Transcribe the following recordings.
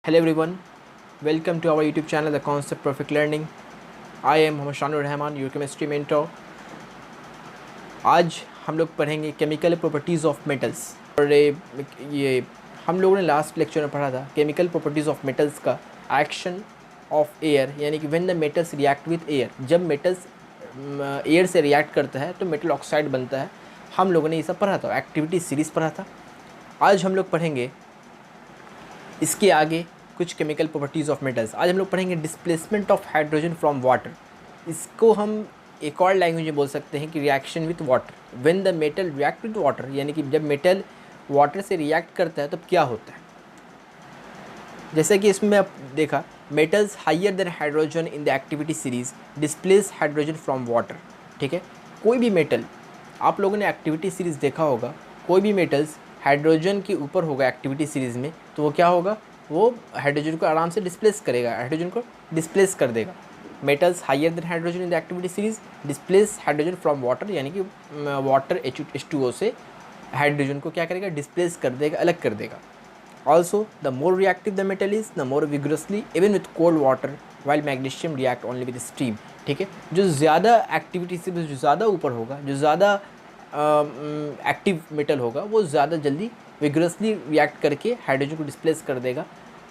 Hello everyone, welcome to our YouTube channel The Concept Perfect Learning. I am Mohammad Shanur Rahman, your chemistry mentor. आज हम लोग पढ़ेंगे chemical properties of metals. और ये हम लोगों ने लास्ट लेक्चर में पढ़ा था केमिकल प्रॉपर्टीज़ ऑफ मेटल्स का एक्शन ऑफ एयर, यानी कि when the metals react with air. जब मेटल्स एयर से रिएक्ट करता है तो मेटल ऑक्साइड बनता है। हम लोगों ने ये सब पढ़ा था, एक्टिविटी सीरीज़ पढ़ा था। आज हम लोग पढ़ेंगे इसके आगे कुछ केमिकल प्रॉपर्टीज़ ऑफ मेटल्स। आज हम लोग पढ़ेंगे displacement of hydrogen from water. इसको हम एक और लैंग्वेज में बोल सकते हैं कि reaction with water. When the metal react with water, यानी कि जब मेटल वाटर से रिएक्ट करता है तब क्या होता है। जैसे कि इसमें आप देखा, metals higher than hydrogen in the activity series displace hydrogen from water. ठीक है, कोई भी मेटल, आप लोगों ने एक्टिविटी सीरीज़ देखा होगा, कोई भी मेटल्स हाइड्रोजन के ऊपर होगा एक्टिविटी सीरीज़ में, तो वो क्या होगा, वो हाइड्रोजन को आराम से डिस्प्लेस करेगा, हाइड्रोजन को डिस्प्लेस कर देगा। Metals higher than hydrogen in the activity series displace hydrogen from water, यानी कि वाटर H2O से हाइड्रोजन को क्या करेगा, डिस्प्लेस कर देगा, अलग कर देगा। Also the more reactive the metal is the more vigorously even with cold water while magnesium react only with steam. ठीक है, जो ज़्यादा एक्टिविटी से जो ज़्यादा ऊपर होगा, जो ज़्यादा एक्टिव मेटल होगा, वो ज़्यादा जल्दी विग्रसली रिएक्ट करके हाइड्रोजन को डिस्प्लेस कर देगा।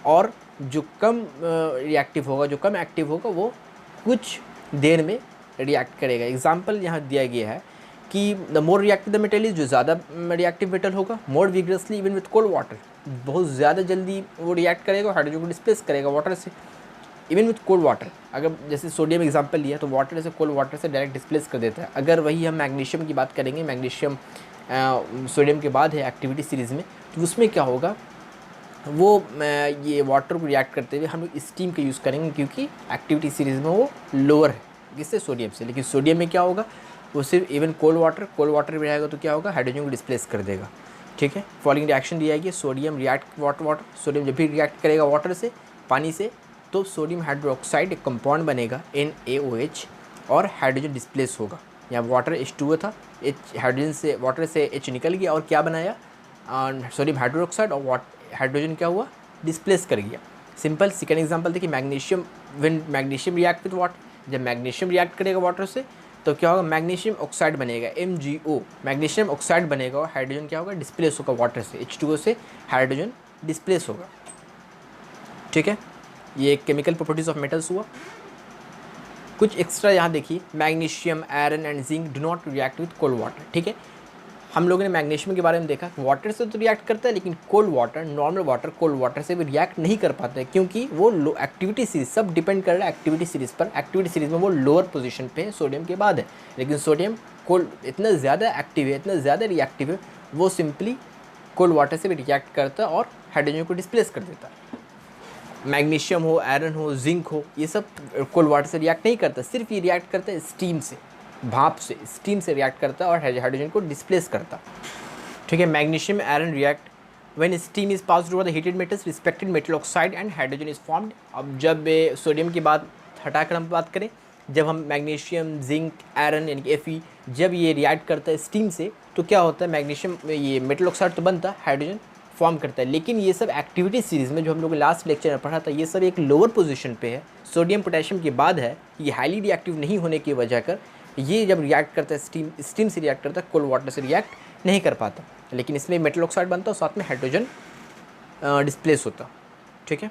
और जो कम रिएक्टिव होगा, जो कम एक्टिव होगा, वो कुछ देर में रिएक्ट करेगा। एग्जाम्पल यहाँ दिया गया है कि the more reactive the metal is, जो ज़्यादा रिएक्टिव मेटल होगा, more vigorously even with cold water, बहुत ज़्यादा जल्दी वो रिएक्ट करेगा, हाइड्रोजन को डिस्प्लेस करेगा वाटर से। इवन विथ कोल्ड वाटर, अगर जैसे सोडियम एग्जाम्पल लिया तो वाटर से, कोल्ड वाटर से डायरेक्ट डिस्प्लेस कर देता है। अगर वही हम मैग्नीशियम की बात करेंगे, मैग्नीशियम सोडियम के बाद है एक्टिविटी सीरीज़ में, तो उसमें क्या होगा, वो ये वाटर को रिएक्ट करते हुए हम लोग स्टीम का यूज़ करेंगे, क्योंकि एक्टिविटी सीरीज़ में वो लोअर है किससे, सोडियम से। लेकिन सोडियम में क्या होगा, वो सिर्फ इवन कोल्ड वाटर भी रहेगा तो क्या होगा, हाइड्रोजन को डिस्प्लेस कर देगा। ठीक है, फॉलोइंग रिएक्शन दिया गया, सोडियम रिएक्ट वाटर। सोडियम जब भी रिएक्ट करेगा वाटर से, पानी से, तो सोडियम हाइड्रोक्साइड एक कंपाउंड बनेगा NaOH और हाइड्रोजन डिस्प्लेस होगा। यहाँ वाटर H2O था, हाइड्रोजन से, वाटर से H निकल गया और क्या बनाया, सोडियम हाइड्रोक्साइड, और हाइड्रोजन क्या हुआ, डिस्प्लेस कर गया। सिंपल। सेकंड एग्जांपल देखिए, magnesium, when magnesium react with water, जब मैग्नीशियम रिएक्ट करेगा वाटर से तो क्या होगा, मैग्नीशियम ऑक्साइड बनेगा, MgO, मैग्नीशियम ऑक्साइड बनेगा और हाइड्रोजन क्या होगा, डिस्प्लेस होगा वाटर से, H2O से हाइड्रोजन डिस्प्लेस होगा। ठीक है, ये केमिकल प्रॉपर्टीज़ ऑफ मेटल्स हुआ। कुछ एक्स्ट्रा यहाँ देखिए, magnesium, iron and zinc do not react with cold water. ठीक है, हम लोगों ने मैग्नीशियम के बारे में देखा, वाटर से तो रिएक्ट करता है, लेकिन cold water, normal water cold water से भी रिएक्ट नहीं कर पाता है, क्योंकि वो लो एक्टिविटी सीरीज, सब डिपेंड कर रहा है एक्टिविटी सीरीज पर। एक्टिविटी सीरीज में वो लोअर पोजीशन पे है, सोडियम के बाद है, लेकिन सोडियम कोल्ड इतना ज़्यादा एक्टिव है, इतना ज़्यादा रिएक्टिव है, वो सिंपली कोल्ड वाटर से भी रिएक्ट करता है और हाइड्रोजन को डिस्प्लेस कर देता है। मैग्नीशियम हो, आयरन हो, जिंक हो, ये सब कोल्ड वाटर से रिएक्ट नहीं करता, सिर्फ ये रिएक्ट करता है स्टीम से, भाप से, स्टीम से रिएक्ट करता है और हाइड्रोजन को डिस्प्लेस करता। ठीक है, magnesium, iron react when steam is passed over the heated metals respected metal oxide and hydrogen is formed. अब जब सोडियम की बात हटाकर हम बात करें, जब हम मैग्नीशियम, जिंक, आयरन यानी कि Fe, जब ये रिएक्ट करता है स्टीम से, तो क्या होता है, मैग्नीशियम, ये मेटल ऑक्साइड तो बनता है, हाइड्रोजन फॉर्म करता है। लेकिन ये सब एक्टिविटी सीरीज़ में जो हम लोग लास्ट लेक्चर में पढ़ा था, ये सब एक लोअर पोजीशन पे है, सोडियम पोटेशियम के बाद है। ये हाईली रिएक्टिव नहीं होने की वजह कर ये जब रिएक्ट करता है स्टीम से रिएक्ट करता है, कोल्ड वाटर से रिएक्ट नहीं कर पाता, लेकिन इसमें मेटल ऑक्साइड बनता है और साथ में हाइड्रोजन डिस्प्लेस होता। ठीक है,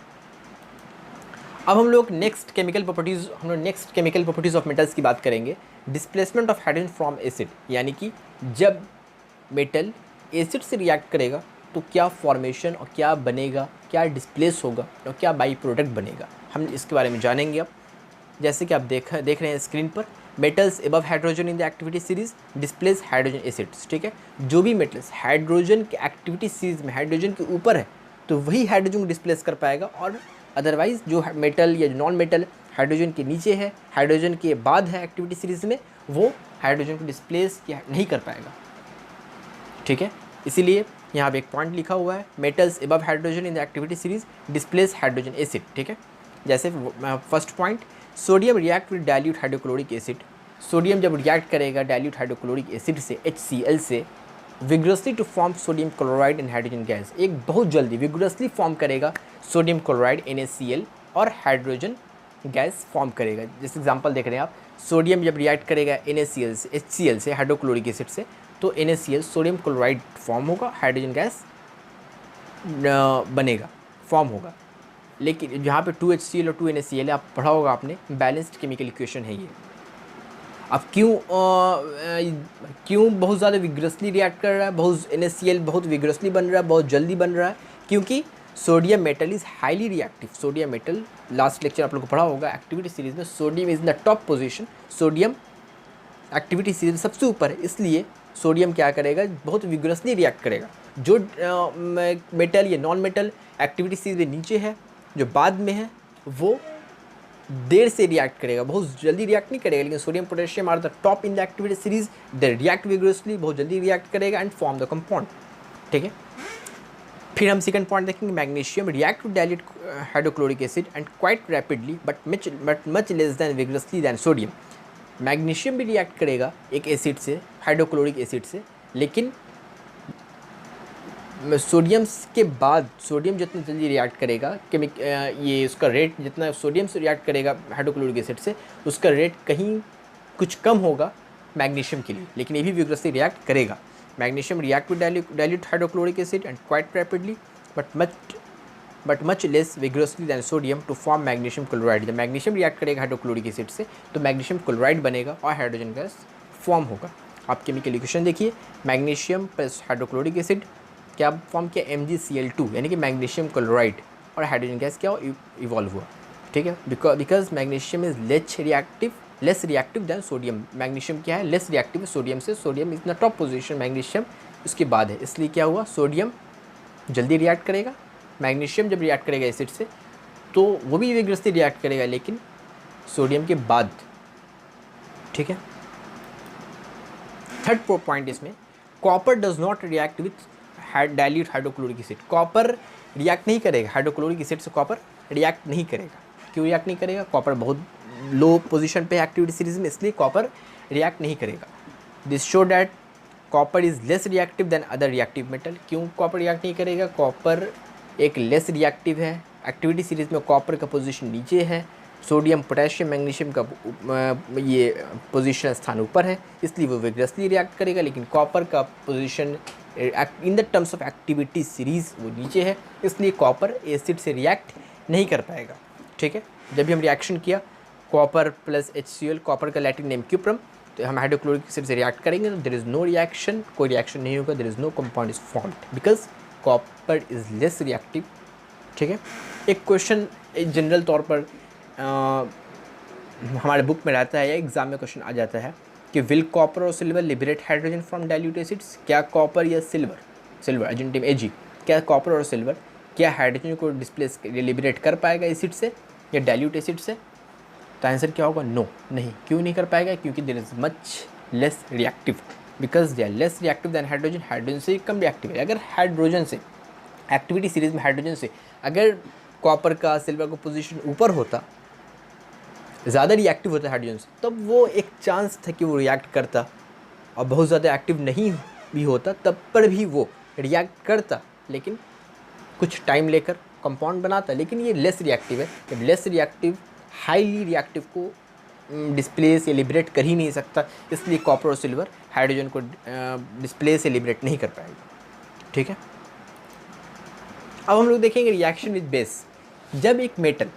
अब हम लोग next chemical properties of metals की बात करेंगे। Displacement of hydrogen from acid, यानी कि जब मेटल एसिड से रिएक्ट करेगा तो क्या फॉर्मेशन और क्या बनेगा, क्या डिस्प्लेस होगा और क्या बाई प्रोडक्ट बनेगा, हम इसके बारे में जानेंगे अब। जैसे कि आप देख रहे हैं स्क्रीन पर, metals above hydrogen in the activity series displace hydrogen acids. ठीक है, जो भी मेटल्स हाइड्रोजन के एक्टिविटी सीरीज में हाइड्रोजन के ऊपर है तो वही हाइड्रोजन को डिस्प्लेस कर पाएगा, और अदरवाइज जो मेटल या नॉन मेटल हाइड्रोजन के नीचे है, हाइड्रोजन के बाद है एक्टिविटी सीरीज में, वो हाइड्रोजन को डिस्प्लेस नहीं कर पाएगा। ठीक है, इसीलिए यहाँ पे एक पॉइंट लिखा हुआ है, metals above hydrogen in the activity series displace hydrogen acid. ठीक है, जैसे first point, sodium react with dilute hydrochloric acid. Sodium जब रिएक्ट करेगा डाइल्यूट हाइड्रोक्लोरिक एसिड से, HCl से, vigorously to form sodium chloride and hydrogen gas, एक बहुत जल्दी विग्रसली फॉर्म करेगा सोडियम क्लोराइड NaCl और हाइड्रोजन गैस फॉर्म करेगा। जैसे एग्जांपल देख रहे हैं आप, सोडियम जब रिएक्ट करेगा NaCl से HCl से हाइड्रोक्लोरिक एसिड से, तो NaCl सोडियम क्लोराइड फॉर्म होगा, हाइड्रोजन गैस बनेगा, फॉर्म होगा। लेकिन जहाँ पे 2HCl और 2NaCl है, आप पढ़ा होगा आपने, बैलेंस्ड केमिकल इक्वेशन है ये। अब क्यों बहुत ज़्यादा विग्रसली रिएक्ट कर रहा है, बहुत NaCl बहुत विग्रसली बन रहा है, बहुत जल्दी बन रहा है? क्योंकि sodium metal is highly reactive. Sodium metal, last lecture आप लोग को पढ़ा होगा एक्टिविटी सीरीज में, sodium is in the top position, sodium activity series में सबसे ऊपर है, इसलिए सोडियम क्या करेगा, बहुत विग्रसली रिएक्ट करेगा। जो मेटल या नॉन मेटल एक्टिविटी सीरीज में नीचे है, जो बाद में है, वो देर से रिएक्ट करेगा, बहुत जल्दी रिएक्ट नहीं करेगा। लेकिन sodium potassium are the top in the activity series, they react vigorously, बहुत जल्दी रिएक्ट करेगा एंड फॉर्म द कंपाउंड। ठीक है, फिर हम सेकंड पॉइंट देखेंगे, magnesium react to dilute hydrochloric acid and quite rapidly but much less than vigorously than sodium. Magnesium भी react करेगा एक एसिड से, हाइड्रोक्लोरिक एसिड से, लेकिन सोडियम के बाद सोडियम जितना जल्दी रिएक्ट करेगा, ये उसका रेट जितना सोडियम से रिएक्ट करेगा हाइड्रोक्लोरिक एसिड से, उसका रेट कहीं कुछ कम होगा मैग्नीशियम के लिए, लेकिन ये भी विग्रसली रिएक्ट करेगा। Magnesium react with dilute hydrochloric acid and quite rapidly but much less vigorously than sodium to form magnesium chloride. जब मैग्नीशियम रिएक्ट करेगा हाइड्रोक्लोरिक एसिड से, तो मैग्नीशियम क्लोराइड बनेगा और हाइड्रोजन गैस फॉर्म होगा। आप केमिकल इक्वेशन देखिए, मैग्नीशियम प्लस हाइड्रोक्लोरिक एसिड क्या फॉर्म किया, MgCl2, यानी कि मैग्नीशियम क्लोराइड, और हाइड्रोजन गैस क्या इवॉल्व हुआ। ठीक है, because magnesium is less reactive than sodium. Magnesium क्या है, लेस रिएक्टिव सोडियम से, sodium is the top position, magnesium उसके बाद है, इसलिए क्या हुआ, सोडियम जल्दी रिएक्ट करेगा। मैग्नीशियम जब रिएक्ट करेगा एसिड से, तो वो भी विग्रसली रिएक्ट करेगा, लेकिन सोडियम के बाद। ठीक है, थर्ड पॉइंट इसमें, copper does not react with dilute hydrochloric acid. Copper react नहीं करेगा हाइड्रोक्लोरिक एसिड से, कॉपर रिएक्ट नहीं करेगा। क्यों रिएक्ट नहीं करेगा, कॉपर बहुत लो पोजीशन पे है एक्टिविटी सीरीज में, इसलिए कॉपर रिएक्ट नहीं करेगा। This show that copper is less reactive than other reactive metal. क्यों कॉपर रिएक्ट नहीं करेगा, कॉपर एक लेस रिएक्टिव है, एक्टिविटी सीरीज में कॉपर का पोजीशन नीचे है, सोडियम पोटेशियम मैग्नीशियम का ये पोजीशन स्थान ऊपर है, इसलिए वो विग्रसली रिएक्ट करेगा। लेकिन कॉपर का position in the terms of activity series वो नीचे है, इसलिए कॉपर एसिड से रिएक्ट नहीं कर पाएगा। ठीक है, जब भी हम रिएक्शन किया कॉपर प्लस HCl, कॉपर का लैटिन नेम क्यूप्रम, तो हम हाइड्रोक्लोरिक एसिड से रिएक्ट करेंगे तो देयर इज़ नो रिएक्शन, कोई रिएक्शन नहीं होगा, there is no compound is formed because copper is less reactive. ठीक है, एक क्वेश्चन जनरल तौर पर हमारे बुक में रहता है या एग्जाम में क्वेश्चन आ जाता है कि विल कॉपर और silver liberate hydrogen from dilute acids. क्या कॉपर या सिल्वर अर्जेंटिम Ag, क्या कॉपर और सिल्वर क्या हाइड्रोजन को डिस्प्लेस लिबरेट कर पाएगा एसिड से या डाइल्यूट एसिड से? तो आंसर क्या होगा, नो, नहीं। क्यों नहीं कर पाएगा, क्योंकि there is much less reactive, because they are less reactive than hydrogen. Hydrogen से कम रिएक्टिव है। अगर हाइड्रोजन से एक्टिविटी सीरीज में हाइड्रोजन से अगर कॉपर का सिल्वर का पोजीशन ऊपर होता, ज़्यादा रिएक्टिव होता हाइड्रोजन से, तब वो एक चांस था कि वो रिएक्ट करता, और बहुत ज़्यादा एक्टिव नहीं भी होता तब पर भी वो रिएक्ट करता, लेकिन कुछ टाइम लेकर कंपाउंड बनाता। लेकिन ये लेस रिएक्टिव है। जब लेस रिएक्टिव हाईली रिएक्टिव को डिस्प्लेस या लिबरेट कर ही नहीं सकता, इसलिए कॉपर और सिल्वर हाइड्रोजन को डिस्प्लेस या लिबरेट नहीं कर पाएगा। ठीक है, अब हम लोग देखेंगे रिएक्शन विद बेस। जब एक मेटल,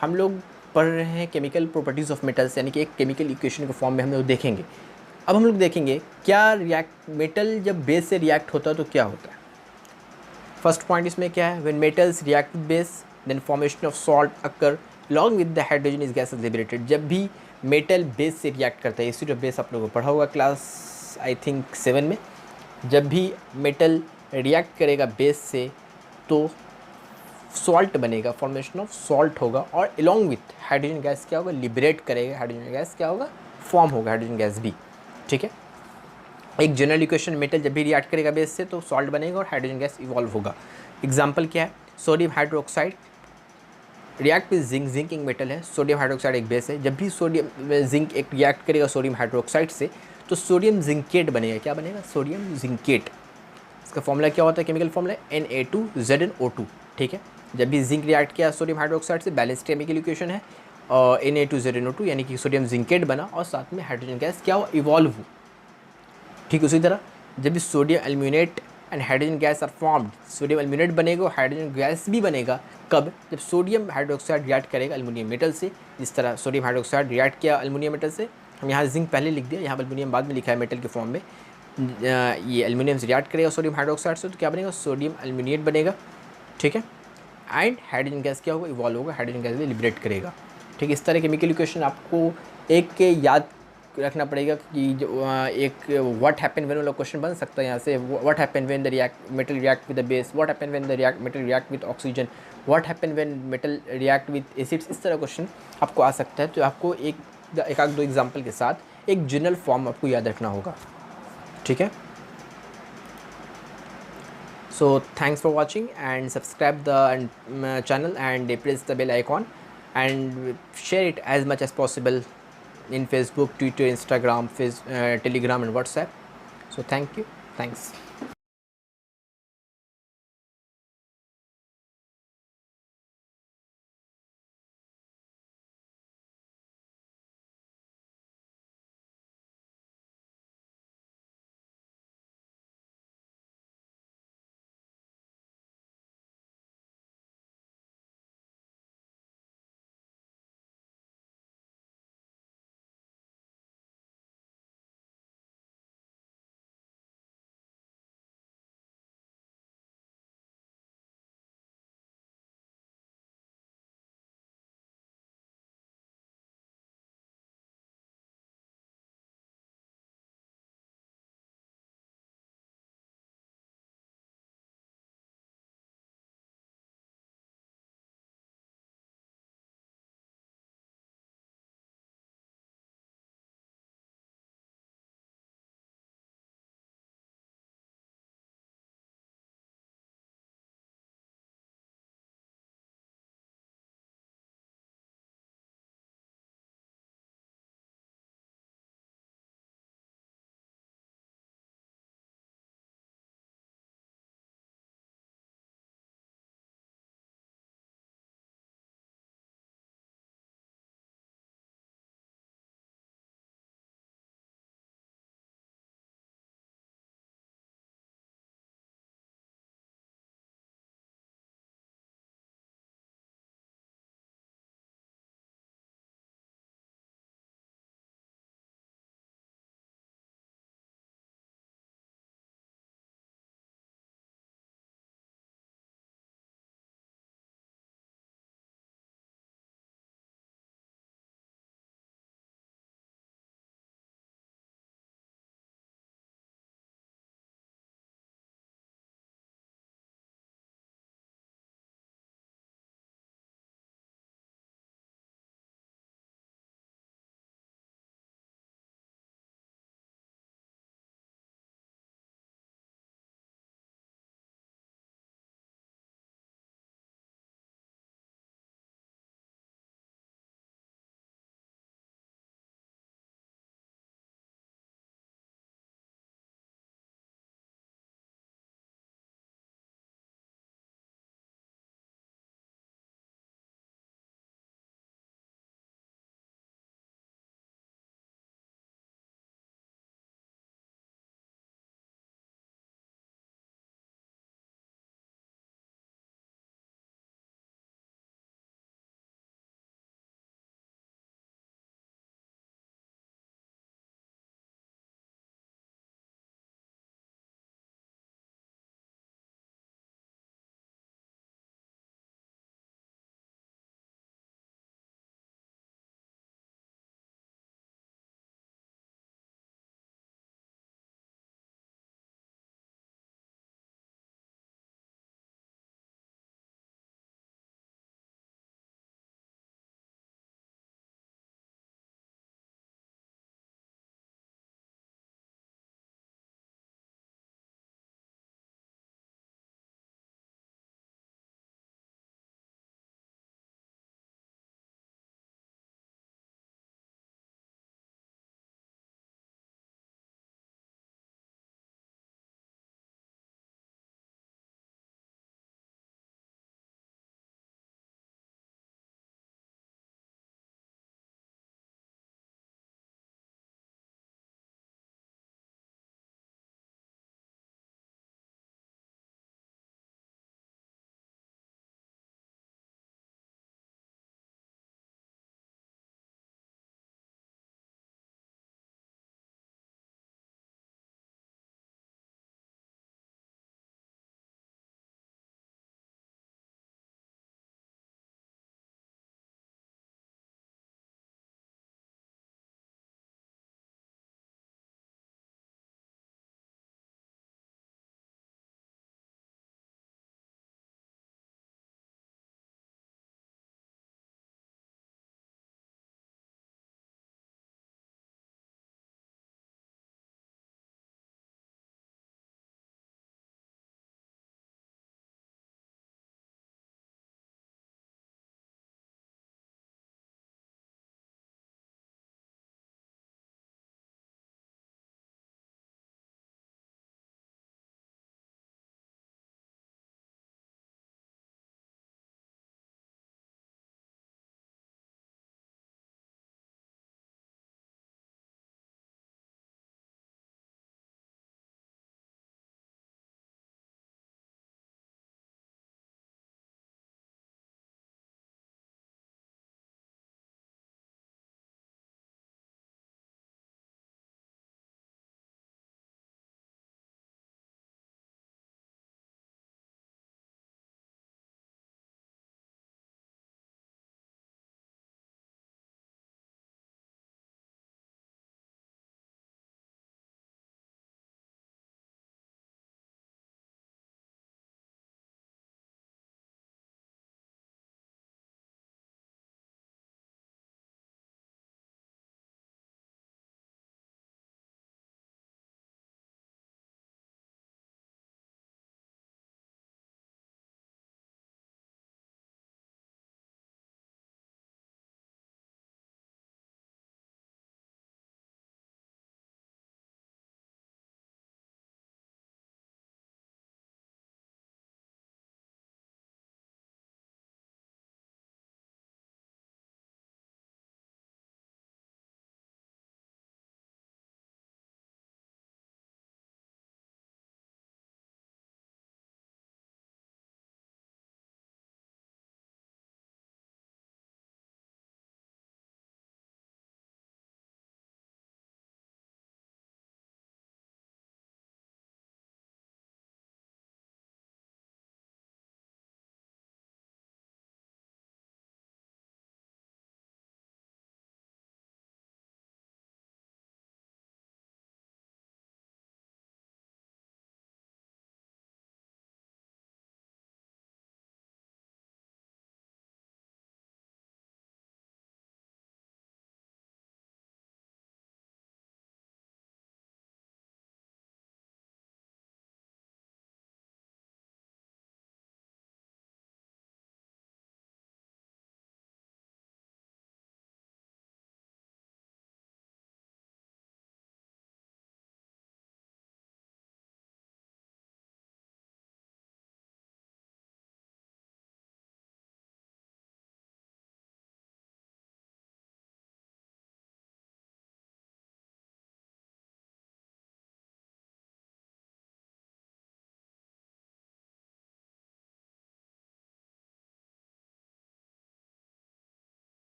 हम लोग पढ़ रहे हैं केमिकल प्रॉपर्टीज़ ऑफ मेटल्स, यानी कि एक केमिकल इक्वेशन के फॉर्म में हम लोग देखेंगे। अब हम लोग देखेंगे क्या मेटल जब बेस से रिएक्ट होता है तो क्या होता है। फर्स्ट पॉइंट इसमें क्या है, when metals react with base then formation of salt occur along with the hydrogen is gas liberated. जब भी मेटल बेस से रिएक्ट करता है, एसिड और बेस आप लोगों को पढ़ा होगा क्लास आई थिंक 7 में। जब भी मेटल रिएक्ट करेगा बेस से तो सॉल्ट बनेगा, फॉर्मेशन ऑफ सॉल्ट होगा, और अलॉन्ग विथ हाइड्रोजन गैस क्या होगा, लिबरेट करेगा, हाइड्रोजन गैस क्या होगा, फॉर्म होगा हाइड्रोजन गैस भी। ठीक है, एक जनरल इक्वेशन, मेटल जब भी रिएक्ट करेगा बेस से तो सॉल्ट बनेगा और हाइड्रोजन गैस इवॉल्व होगा। एग्जाम्पल क्या है, sodium hydroxide react with zinc. Zinc एक मेटल है, सोडियम हाइड्रोक्साइड एक बेस है। जब भी सोडियम जिंक एक रिएक्ट करेगा सोडियम हाइड्रोक्साइड से तो सोडियम जिंकेट बनेगा। क्या बनेगा, सोडियम जिंकेट। इसका फॉर्मूला क्या होता है, केमिकल फॉर्मूला Na2ZnO2, ठीक है। जब भी जिंक रिएक्ट किया सोडियम हाइड्रोक्साइड से, बैलेंस केमिकल इक्वेशन है Na2ZnO2 यानी कि सोडियम जिंकेट बना और साथ में हाइड्रोजन गैस क्या हुआ, इवॉल्व हुआ। ठीक उसी तरह जब भी sodium aluminate and hydrogen gas are formed, sodium aluminate बनेगा और हाइड्रोजन गैस भी बनेगा। कब, जब सोडियम हाइड्रोक्साइड रिएक्ट करेगा एल्युमिनियम मेटल से। जिस तरह सोडियम हाइड्रोक्साइड रिएक्ट किया एल्युमिनियम मेटल से, हम यहाँ जिंक पहले लिख दिया, यहाँ पर एल्युमिनियम बाद में लिखा है मेटल के फॉर्म में। ये एल्युमिनियम से रिएक्ट करेगा सोडियम हाइड्रोक्साइड से, तो क्या बनेगा, सोडियम एल्यूमिनेट बनेगा, ठीक है। एंड हाइड्रोजन गैस क्या होगा, इवॉल्व होगा, हाइड्रोजन गैस भी लिबरेट करेगा, ठीक है। इस तरह केमिकल इक्वेशन आपको एक के याद रखना पड़ेगा कि जो एक व्हाट हैपन व्हेन वाला क्वेश्चन बन सकता है यहाँ से। What happen when the metal react with the base, what happen when the metal react with oxygen, what happen when metal react with acids. इस तरह क्वेश्चन आपको आ सकता है। तो आपको एक आध दो एग्जाम्पल के साथ एक जनरल फॉर्म आपको याद रखना होगा, ठीक है। So thanks for watching and subscribe the channel and press the bell icon and share it as much as possible in Facebook, Twitter, Instagram, Telegram and WhatsApp. So thank you. Thanks.